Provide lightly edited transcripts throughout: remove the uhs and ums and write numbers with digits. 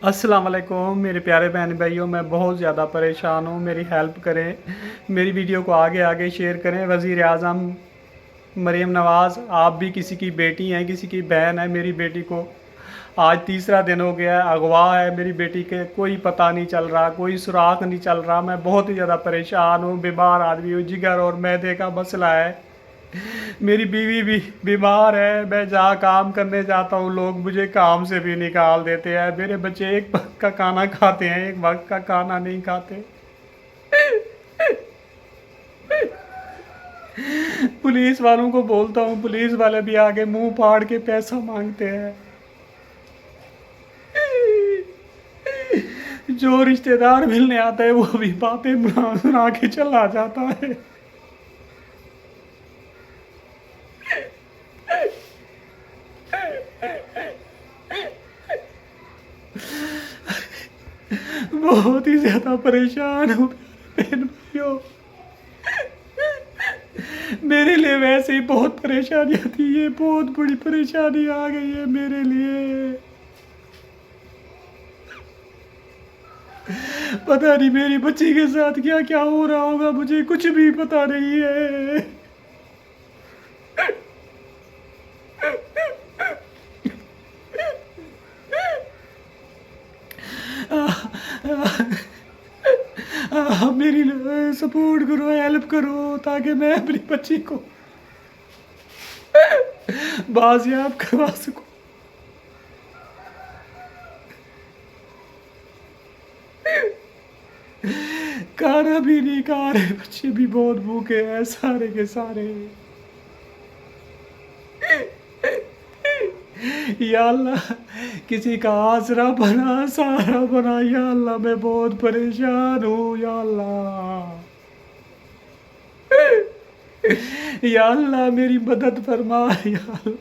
अस्सलाम वालेकुम मेरे प्यारे बहन भाइयों, मैं बहुत ज़्यादा परेशान हूँ। मेरी हेल्प करें, मेरी वीडियो को आगे आगे शेयर करें। वज़ीर आज़म मरीम नवाज़, आप भी किसी की बेटी हैं, किसी की बहन है। मेरी बेटी को आज तीसरा दिन हो गया है, अगवा है मेरी बेटी के, कोई पता नहीं चल रहा, कोई सुराग नहीं चल रहा। मैं बहुत ही ज़्यादा परेशान हूँ, बीमार आदमी हूँ, जिगर और मैदे का मसला है। मेरी बीवी भी बीमार है, मैं जहाँ काम करने जाता हूँ लोग मुझे काम से भी निकाल देते हैं। मेरे बच्चे एक वक्त का खाना खाते हैं, एक वक्त का खाना नहीं खाते। पुलिस वालों को बोलता हूँ, पुलिस वाले भी आगे मुंह फाड़ के पैसा मांगते हैं। जो रिश्तेदार मिलने आता है वो भी बातें सुना के चला जाता है। बहुत ही ज्यादा परेशान हूँ बहन भाइयों। मेरे लिए वैसे ही बहुत परेशानियां थी, ये बहुत बड़ी परेशानी आ गई है मेरे लिए। पता नहीं मेरी बच्ची के साथ क्या क्या हो रहा होगा, मुझे कुछ भी पता नहीं है। मेरी सपोर्ट करो, हेल्प करो, ताकि मैं अपनी बच्ची को बाजियाब करवा सकूं। खाना भी नहीं खा रहे, बच्चे भी बहुत भूखे हैं, सारे के सारे। या अल्लाह, किसी का आसरा बना, सहारा बना। या अल्लाह, मैं बहुत परेशान हूँ। या अल्लाह, या अल्लाह मेरी मदद फरमा। या अल्लाह,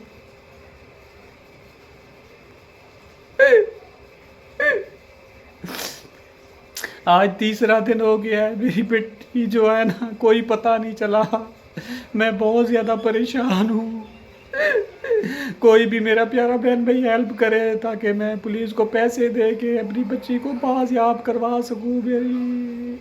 आज तीसरा दिन हो गया है, मेरी बेटी जो है ना, कोई पता नहीं चला। मैं बहुत ज़्यादा परेशान हूँ। कोई भी मेरा प्यारा बहन भाई हेल्प करे, ताकि मैं पुलिस को पैसे दे के अपनी बच्ची को बाजियाब करवा सकूँ। मेरी